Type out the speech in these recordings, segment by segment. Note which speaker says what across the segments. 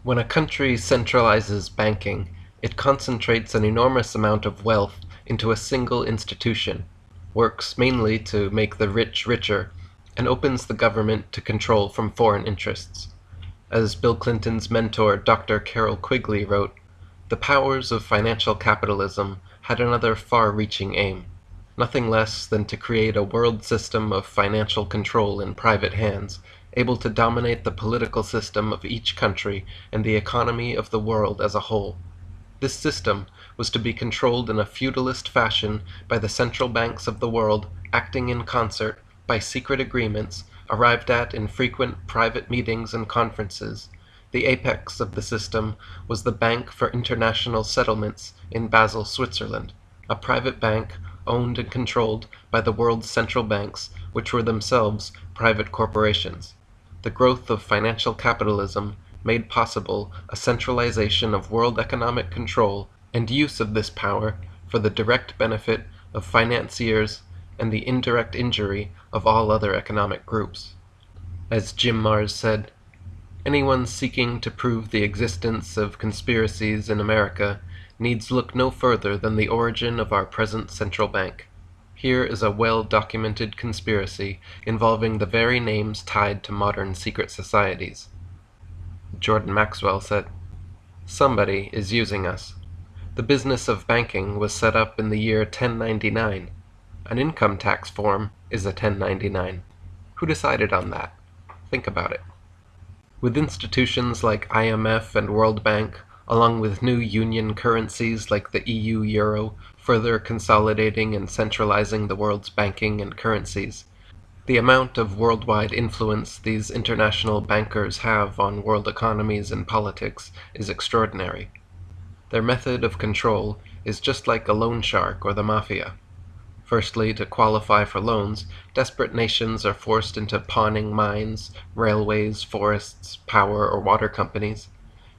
Speaker 1: When a country centralizes banking, it concentrates an enormous amount of wealth into a single institution, works mainly to make the rich richer, and opens the government to control from foreign interests. As Bill Clinton's mentor Dr. Carroll Quigley wrote, the powers of financial capitalism had another far-reaching aim, nothing less than to create a world system of financial control in private hands, able to dominate the political system of each country and the economy of the world as a whole. This system was to be controlled in a feudalist fashion by the central banks of the world, acting in concert by secret agreements arrived at in frequent private meetings and conferences. The apex of the system was the Bank for International Settlements in Basel, Switzerland, a private bank owned and controlled by the world's central banks, which were themselves private corporations. The growth of financial capitalism made possible a centralization of world economic control and use of this power for the direct benefit of financiers and the indirect injury of all other economic groups. As Jim Marrs said, anyone seeking to prove the existence of conspiracies in America needs look no further than the origin of our present central bank. Here is a well-documented conspiracy involving the very names tied to modern secret societies. Jordan Maxwell said, "Somebody is using us. The business of banking was set up in the year 1099. An income tax form is a 1099. Who decided on that? Think about it." With institutions like IMF and World Bank, along with new union currencies like the EU euro, further consolidating and centralizing the world's banking and currencies, the amount of worldwide influence these international bankers have on world economies and politics is extraordinary. Their method of control is just like a loan shark or the mafia. Firstly, to qualify for loans, desperate nations are forced into pawning mines, railways, forests, power, or water companies.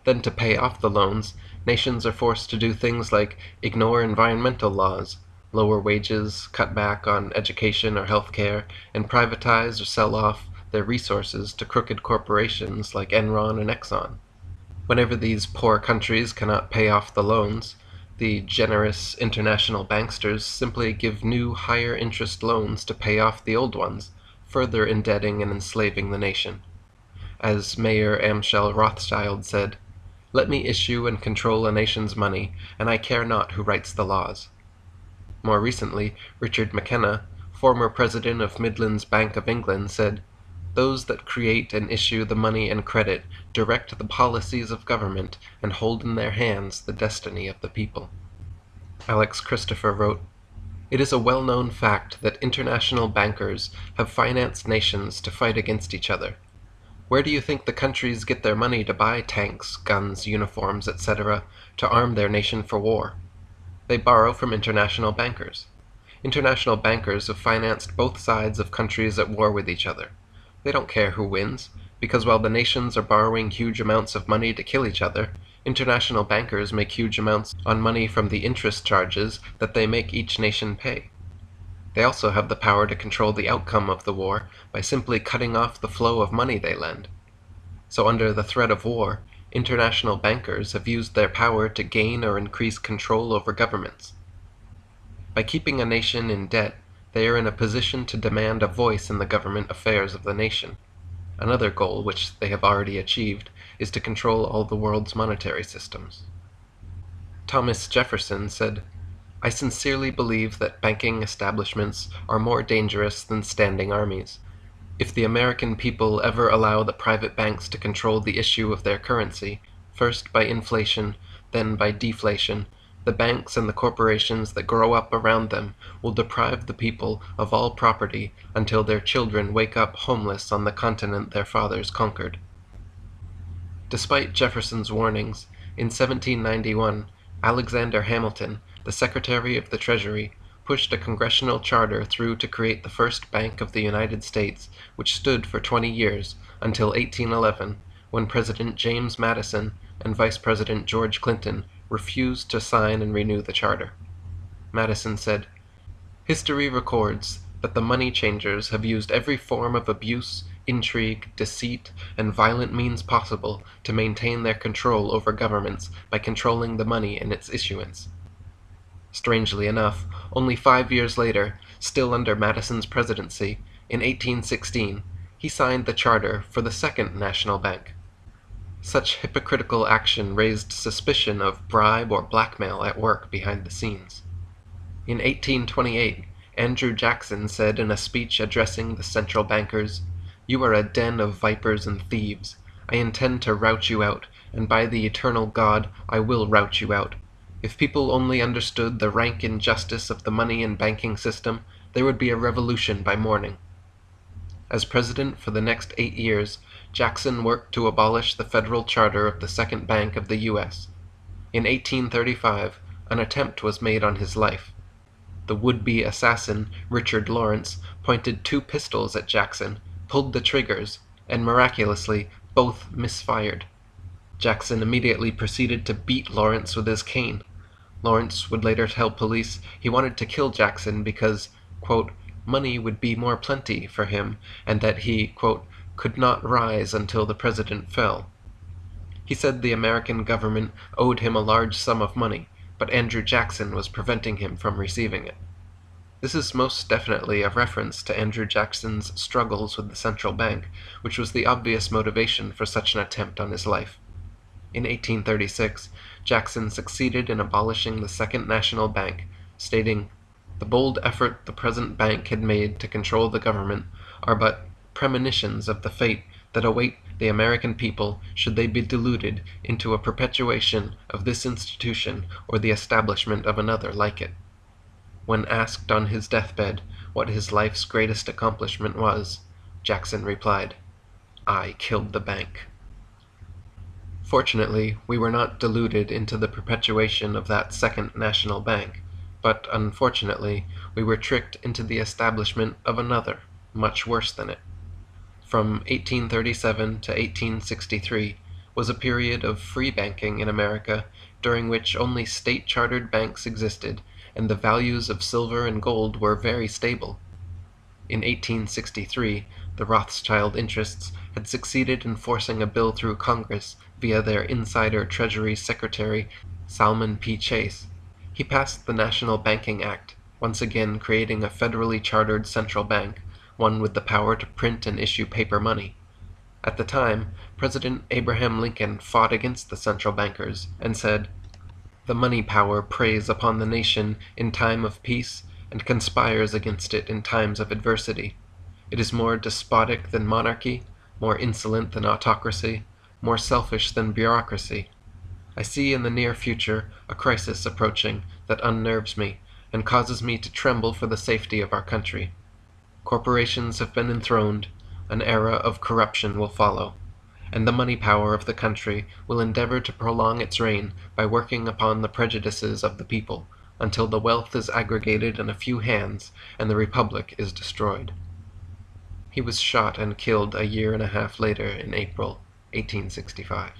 Speaker 1: Then to pay off the loans, nations are forced to do things like ignore environmental laws, lower wages, cut back on education or health care, and privatize or sell off their resources to crooked corporations like Enron and Exxon. Whenever these poor countries cannot pay off the loans, the generous international banksters simply give new higher interest loans to pay off the old ones, further indebting and enslaving the nation. As Mayer Amschel Rothschild said, "Let me issue and control a nation's money, and I care not who writes the laws." More recently, Richard McKenna, former president of Midlands Bank of England, said, "Those that create and issue the money and credit direct the policies of government and hold in their hands the destiny of the people." Alex Christopher wrote, "It is a well-known fact that international bankers have financed nations to fight against each other. Where do you think the countries get their money to buy tanks, guns, uniforms, etc., to arm their nation for war? They borrow from international bankers. International bankers have financed both sides of countries at war with each other. They don't care who wins, because while the nations are borrowing huge amounts of money to kill each other, international bankers make huge amounts on money from the interest charges that they make each nation pay. They also have the power to control the outcome of the war by simply cutting off the flow of money they lend. So under the threat of war, international bankers have used their power to gain or increase control over governments. By keeping a nation in debt, they are in a position to demand a voice in the government affairs of the nation. Another goal, which they have already achieved, is to control all the world's monetary systems." Thomas Jefferson said, "I sincerely believe that banking establishments are more dangerous than standing armies. If the American people ever allow the private banks to control the issue of their currency, first by inflation, then by deflation, the banks and the corporations that grow up around them will deprive the people of all property until their children wake up homeless on the continent their fathers conquered." Despite Jefferson's warnings, in 1791, Alexander Hamilton, the Secretary of the Treasury, pushed a congressional charter through to create the first Bank of the United States, which stood for 20 years, until 1811, when President James Madison and Vice President George Clinton refused to sign and renew the charter. Madison said, "History records that the money changers have used every form of abuse, intrigue, deceit, and violent means possible to maintain their control over governments by controlling the money and its issuance. Strangely enough, only 5 years later, still under Madison's presidency, in 1816, he signed the charter for the Second National Bank. Such hypocritical action raised suspicion of bribe or blackmail at work behind the scenes. In 1828, Andrew Jackson said in a speech addressing the central bankers, "You are a den of vipers and thieves. I intend to rout you out, and by the eternal God, I will rout you out. If people only understood the rank injustice of the money and banking system, there would be a revolution by morning." As president for the next 8 years, Jackson worked to abolish the federal charter of the Second Bank of the U.S. In 1835, an attempt was made on his life. The would-be assassin, Richard Lawrence, pointed 2 pistols at Jackson, pulled the triggers, and miraculously, both misfired. Jackson immediately proceeded to beat Lawrence with his cane. Lawrence would later tell police he wanted to kill Jackson because, quote, money would be more plenty for him, and that he, quote, could not rise until the president fell. He said the American government owed him a large sum of money, but Andrew Jackson was preventing him from receiving it. This is most definitely a reference to Andrew Jackson's struggles with the central bank, which was the obvious motivation for such an attempt on his life. In 1836, Jackson succeeded in abolishing the Second National Bank, stating, "The bold effort the present bank had made to control the government are but premonitions of the fate that await the American people should they be deluded into a perpetuation of this institution or the establishment of another like it." When asked on his deathbed what his life's greatest accomplishment was, Jackson replied, "I killed the bank." Fortunately, we were not deluded into the perpetuation of that Second National Bank, but unfortunately, we were tricked into the establishment of another, much worse than it. From 1837 to 1863 was a period of free banking in America during which only state-chartered banks existed and the values of silver and gold were very stable. In 1863, the Rothschild interests had succeeded in forcing a bill through Congress via their insider Treasury Secretary, Salmon P. Chase. He passed the National Banking Act, once again creating a federally chartered central bank, one with the power to print and issue paper money. At the time, President Abraham Lincoln fought against the central bankers and said, "The money power preys upon the nation in time of peace and conspires against it in times of adversity. It is more despotic than monarchy, more insolent than autocracy, more selfish than bureaucracy. I see in the near future a crisis approaching that unnerves me and causes me to tremble for the safety of our country. Corporations have been enthroned, an era of corruption will follow, and the money power of the country will endeavor to prolong its reign by working upon the prejudices of the people, until the wealth is aggregated in a few hands and the republic is destroyed." He was shot and killed a year and a half later in April 1865.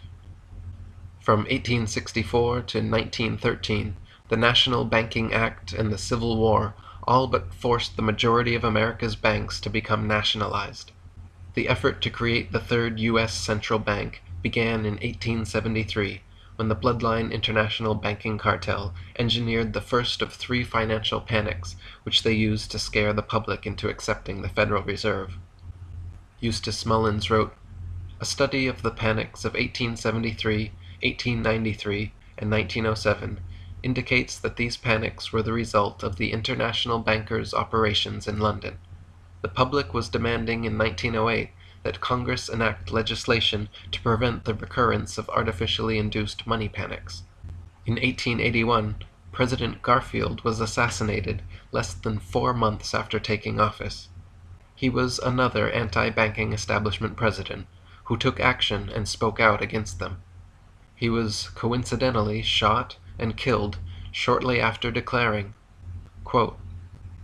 Speaker 1: From 1864 to 1913, the National Banking Act and the Civil War all but forced the majority of America's banks to become nationalized. The effort to create the third U.S. central bank began in 1873, when the Bloodline International Banking Cartel engineered the first of 3 financial panics, which they used to scare the public into accepting the Federal Reserve. Eustace Mullins wrote, "A study of the panics of 1873, 1893, and 1907 indicates that these panics were the result of the international bankers' operations in London. The public was demanding in 1908 that Congress enact legislation to prevent the recurrence of artificially induced money panics. In 1881, President Garfield was assassinated less than 4 months after taking office. He was another anti-banking establishment president who took action and spoke out against them. He was coincidentally shot and killed shortly after declaring, quote,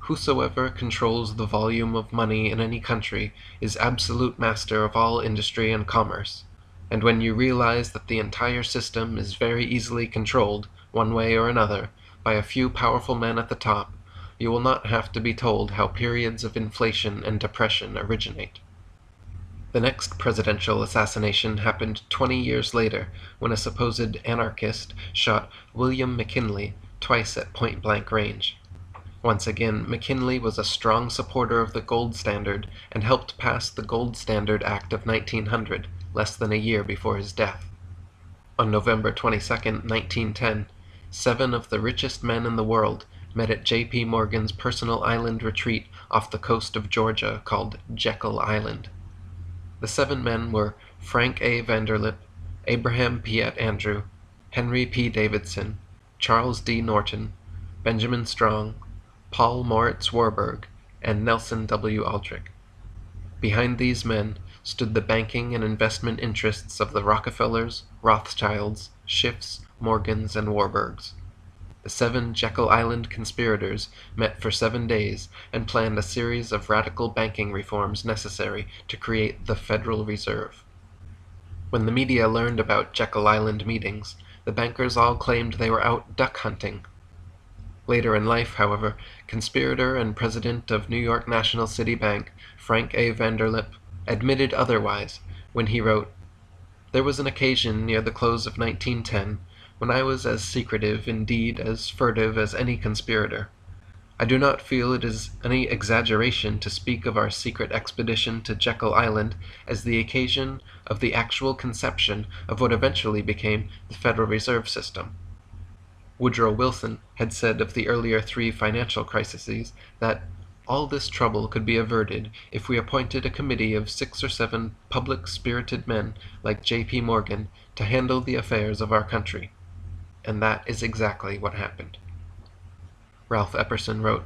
Speaker 1: "Whosoever controls the volume of money in any country is absolute master of all industry and commerce, and when you realize that the entire system is very easily controlled, one way or another, by a few powerful men at the top, you will not have to be told how periods of inflation and depression originate." The next presidential assassination happened 20 years later when a supposed anarchist shot William McKinley twice at point-blank range. Once again, McKinley was a strong supporter of the gold standard and helped pass the Gold Standard Act of 1900, less than a year before his death. On November 22, 1910, 7 of the richest men in the world met at J.P. Morgan's personal island retreat off the coast of Georgia called Jekyll Island. The 7 men were Frank A. Vanderlip, Abraham Piet Andrew, Henry P. Davidson, Charles D. Norton, Benjamin Strong, Paul Moritz Warburg, and Nelson W. Aldrich. Behind these men stood the banking and investment interests of the Rockefellers, Rothschilds, Schiffs, Morgans, and Warburgs. The 7 Jekyll Island conspirators met for 7 days and planned a series of radical banking reforms necessary to create the Federal Reserve. When the media learned about Jekyll Island meetings, the bankers all claimed they were out duck hunting. Later in life, however, conspirator and president of New York National City Bank, Frank A. Vanderlip, admitted otherwise when he wrote, "There was an occasion near the close of 1910 when I was as secretive, indeed as furtive as any conspirator. I do not feel it is any exaggeration to speak of our secret expedition to Jekyll Island as the occasion of the actual conception of what eventually became the Federal Reserve System." Woodrow Wilson had said of the earlier 3 financial crises that all this trouble could be averted if we appointed a committee of 6 or 7 public-spirited men like J.P. Morgan to handle the affairs of our country. And that is exactly what happened. Ralph Epperson wrote,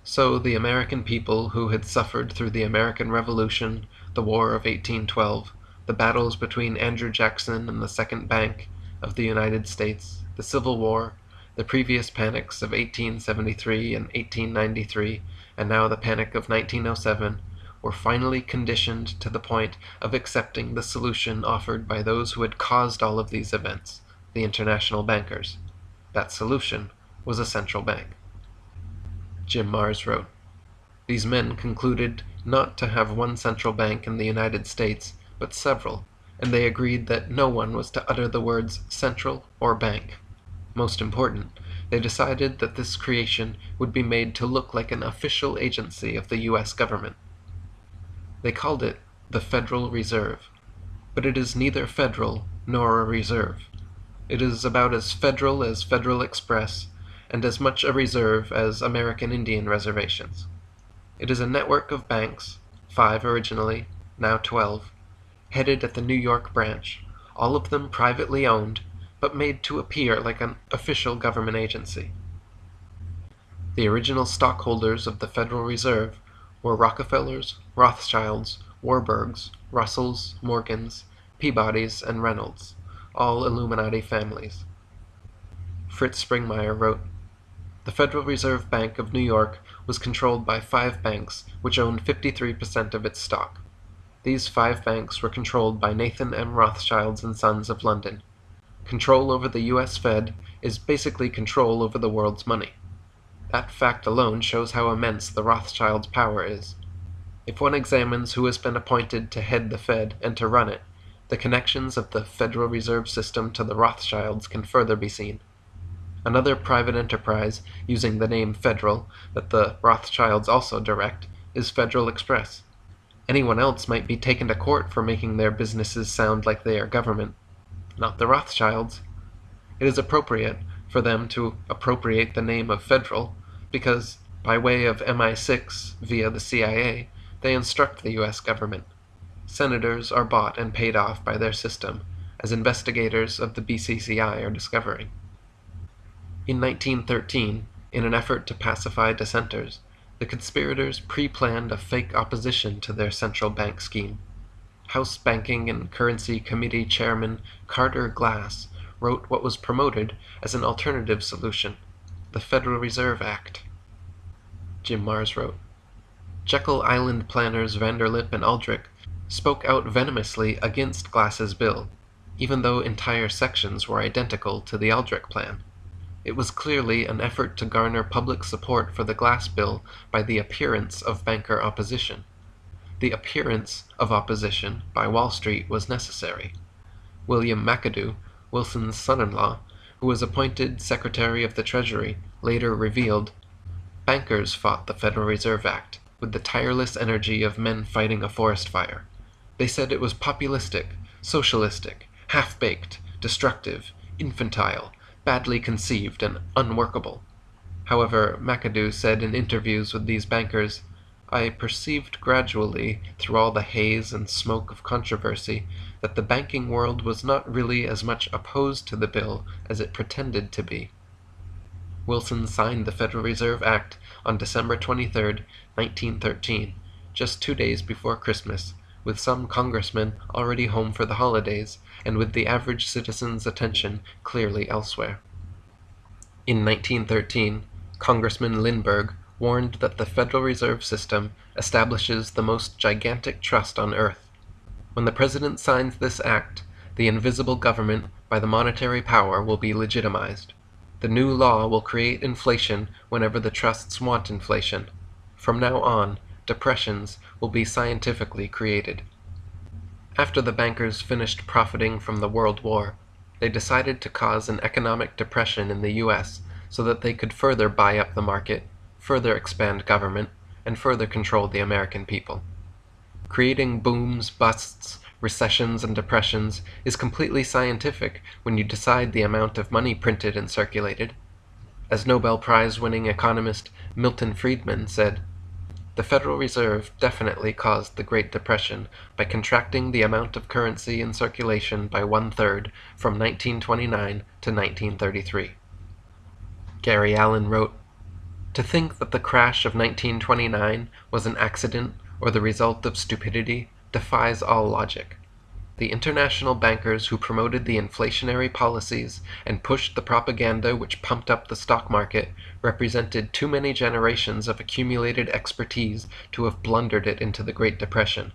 Speaker 1: "So the American people who had suffered through the American Revolution, the War of 1812, the battles between Andrew Jackson and the Second Bank of the United States, the Civil War, the previous panics of 1873 and 1893, and now the panic of 1907, were finally conditioned to the point of accepting the solution offered by those who had caused all of these events, the international bankers. That solution was a central bank." Jim Marrs wrote, "These men concluded not to have one central bank in the United States, but several, and they agreed that no one was to utter the words central or bank. Most important, they decided that this creation would be made to look like an official agency of the U.S. government. They called it the Federal Reserve, but it is neither federal nor a reserve. It is about as federal as Federal Express, and as much a reserve as American Indian reservations. It is a network of banks, 5 originally, now 12, headed at the New York branch, all of them privately owned, but made to appear like an official government agency. The original stockholders of the Federal Reserve were Rockefellers, Rothschilds, Warburgs, Russells, Morgans, Peabodys, and Reynolds, all Illuminati families." Fritz Springmeier wrote, "The Federal Reserve Bank of New York was controlled by 5 banks which owned 53% of its stock. These 5 banks were controlled by Nathan M. Rothschilds and Sons of London. Control over the U.S. Fed is basically control over the world's money. That fact alone shows how immense the Rothschilds' power is. If one examines who has been appointed to head the Fed and to run it, the connections of the Federal Reserve System to the Rothschilds can further be seen. Another private enterprise using the name Federal that the Rothschilds also direct is Federal Express. Anyone else might be taken to court for making their businesses sound like they are government, not the Rothschilds. It is appropriate for them to appropriate the name of Federal because, by way of MI6 via the CIA, they instruct the U.S. government. Senators are bought and paid off by their system, as investigators of the BCCI are discovering. In 1913, in an effort to pacify dissenters, the conspirators pre-planned a fake opposition to their central bank scheme. House Banking and Currency Committee Chairman Carter Glass wrote what was promoted as an alternative solution, the Federal Reserve Act. Jim Marrs wrote, "Jekyll Island planners Vanderlip and Aldrich spoke out venomously against Glass's bill, even though entire sections were identical to the Aldrich plan. It was clearly an effort to garner public support for the Glass bill by the appearance of banker opposition. the appearance of opposition by Wall Street was necessary. William McAdoo, Wilson's son-in-law, who was appointed Secretary of the Treasury, later revealed, "Bankers fought the Federal Reserve Act with the tireless energy of men fighting a forest fire. They said it was populistic, socialistic, half-baked, destructive, infantile, badly conceived, and unworkable." However, McAdoo said in interviews with these bankers, "I perceived gradually, through all the haze and smoke of controversy, that the banking world was not really as much opposed to the bill as it pretended to be." Wilson signed the Federal Reserve Act on December 23, 1913, just 2 days before Christmas, with some congressmen already home for the holidays, and with the average citizen's attention clearly elsewhere. In 1913, Congressman Lindbergh warned that the Federal Reserve System establishes the most gigantic trust on earth. When the President signs this act, the invisible government by the monetary power will be legitimized. The new law will create inflation whenever the trusts want inflation. From now on, depressions will be scientifically created. After the bankers finished profiting from the World War, they decided to cause an economic depression in the U.S. so that they could further buy up the market, further expand government, and further control the American people. Creating booms, busts, recessions, and depressions is completely scientific when you decide the amount of money printed and circulated. As Nobel Prize-winning economist Milton Friedman said, "The Federal Reserve definitely caused the Great Depression by contracting the amount of currency in circulation by 1/3 from 1929 to 1933. Gary Allen wrote, "To think that the crash of 1929 was an accident or the result of stupidity defies all logic. The international bankers who promoted the inflationary policies and pushed the propaganda which pumped up the stock market represented too many generations of accumulated expertise to have blundered it into the Great Depression.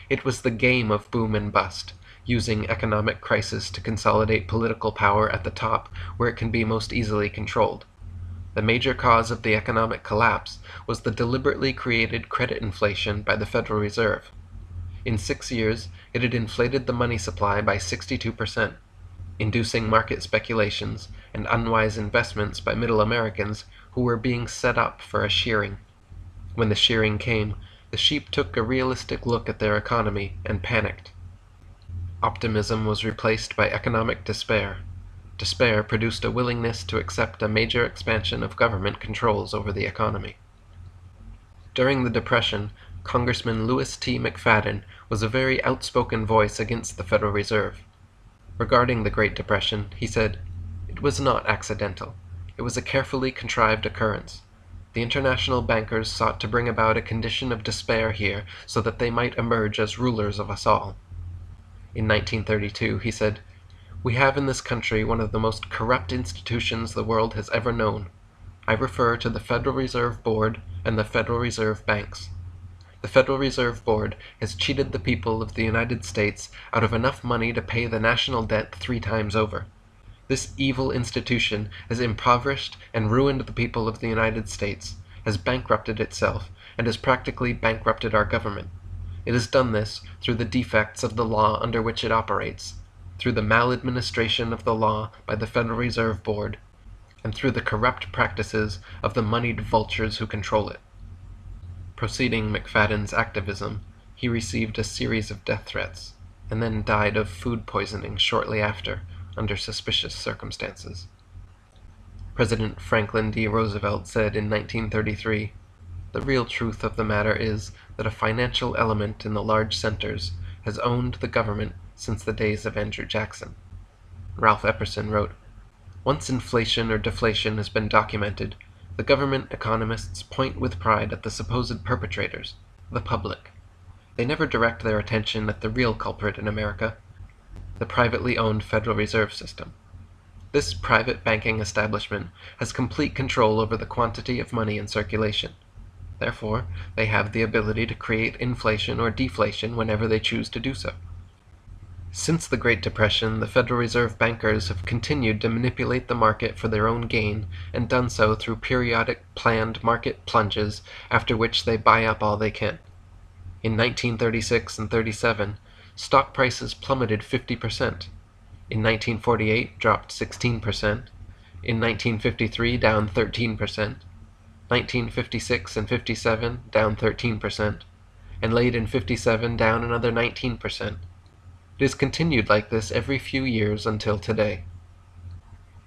Speaker 1: It was the game of boom and bust, using economic crisis to consolidate political power at the top where it can be most easily controlled. The major cause of the economic collapse was the deliberately created credit inflation by the Federal Reserve. In 6 years, it had inflated the money supply by 62%, inducing market speculations and unwise investments by middle Americans who were being set up for a shearing. When the shearing came, the sheep took a realistic look at their economy and panicked. Optimism was replaced by economic despair. Despair produced a willingness to accept a major expansion of government controls over the economy." During the Depression, Congressman Louis T. McFadden was a very outspoken voice against the Federal Reserve. Regarding the Great Depression, he said, "It was not accidental. It was a carefully contrived occurrence. The international bankers sought to bring about a condition of despair here so that they might emerge as rulers of us all." In 1932, he said, "We have in this country one of the most corrupt institutions the world has ever known. I refer to the Federal Reserve Board and the Federal Reserve Banks. The Federal Reserve Board has cheated the people of the United States out of enough money to pay the national debt 3 times over. This evil institution has impoverished and ruined the people of the United States, has bankrupted itself, and has practically bankrupted our government. It has done this through the defects of the law under which it operates, through the maladministration of the law by the Federal Reserve Board, and through the corrupt practices of the moneyed vultures who control it." Proceeding McFadden's activism, he received a series of death threats, and then died of food poisoning shortly after, under suspicious circumstances. President Franklin D. Roosevelt said in 1933, "The real truth of the matter is that a financial element in the large centers has owned the government since the days of Andrew Jackson." Ralph Epperson wrote, "Once inflation or deflation has been documented, the government economists point with pride at the supposed perpetrators, the public. They never direct their attention at the real culprit in America, the privately owned Federal Reserve System. This private banking establishment has complete control over the quantity of money in circulation. Therefore, they have the ability to create inflation or deflation whenever they choose to do so. Since the Great Depression, the Federal Reserve bankers have continued to manipulate the market for their own gain, and done so through periodic planned market plunges, after which they buy up all they can. In 1936 and 37, stock prices plummeted 50%. In 1948, dropped 16%. In 1953, down 13%. 1956 and 57, down 13%. And late in 57, down another 19%. It has continued like this every few years until today.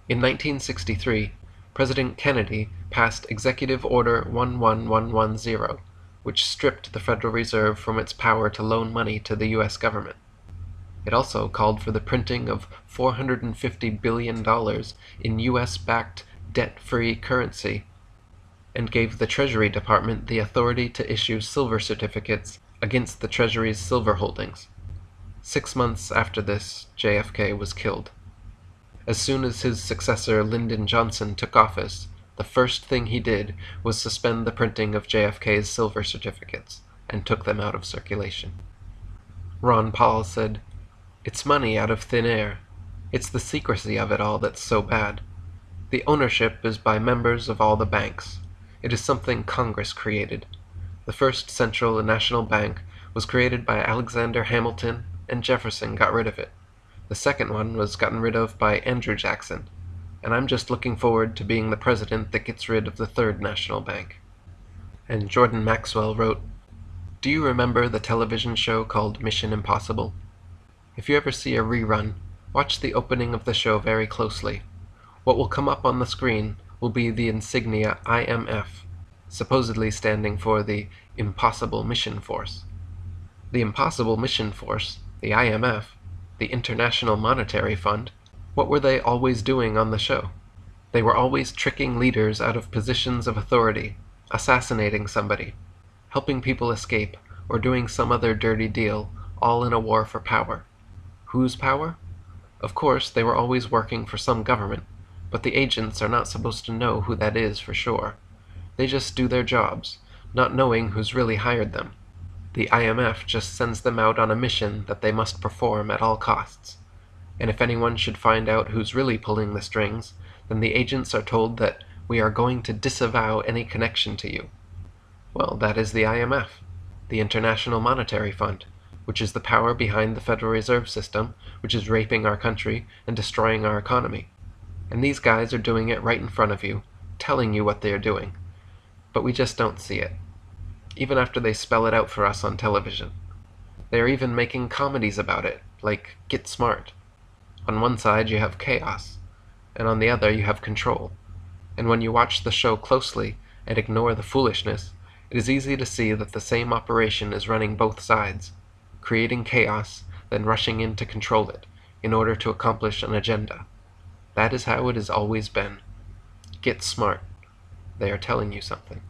Speaker 1: In 1963, President Kennedy passed Executive Order 11110, which stripped the Federal Reserve from its power to loan money to the U.S. government. It also called for the printing of $450 billion in U.S.-backed debt-free currency, and gave the Treasury Department the authority to issue silver certificates against the Treasury's silver holdings. 6 months after this, JFK was killed. As soon as his successor Lyndon Johnson took office, the first thing he did was suspend the printing of JFK's silver certificates, and took them out of circulation. Ron Paul said, "It's money out of thin air. It's the secrecy of it all that's so bad. The ownership is by members of all the banks. It is something Congress created. The first central and national bank was created by Alexander Hamilton, and Jefferson got rid of it. The second one was gotten rid of by Andrew Jackson, and I'm just looking forward to being the president that gets rid of the third national bank." And Jordan Maxwell wrote, "Do you remember the television show called Mission Impossible? If you ever see a rerun, watch the opening of the show very closely. What will come up on the screen will be the insignia IMF, supposedly standing for the Impossible Mission Force. The Impossible Mission Force, the IMF, the International Monetary Fund, what were they always doing on the show? They were always tricking leaders out of positions of authority, assassinating somebody, helping people escape, or doing some other dirty deal, all in a war for power. Whose power? Of course, they were always working for some government, but the agents are not supposed to know who that is for sure. They just do their jobs, not knowing who's really hired them. The IMF just sends them out on a mission that they must perform at all costs. And if anyone should find out who's really pulling the strings, then the agents are told that we are going to disavow any connection to you. Well, that is the IMF, the International Monetary Fund, which is the power behind the Federal Reserve System, which is raping our country and destroying our economy. And these guys are doing it right in front of you, telling you what they are doing. But we just don't see it, even after they spell it out for us on television. They are even making comedies about it, like Get Smart. On one side you have chaos, and on the other you have control. And when you watch the show closely and ignore the foolishness, it is easy to see that the same operation is running both sides, creating chaos, then rushing in to control it, in order to accomplish an agenda. That is how it has always been. Get smart. They are telling you something.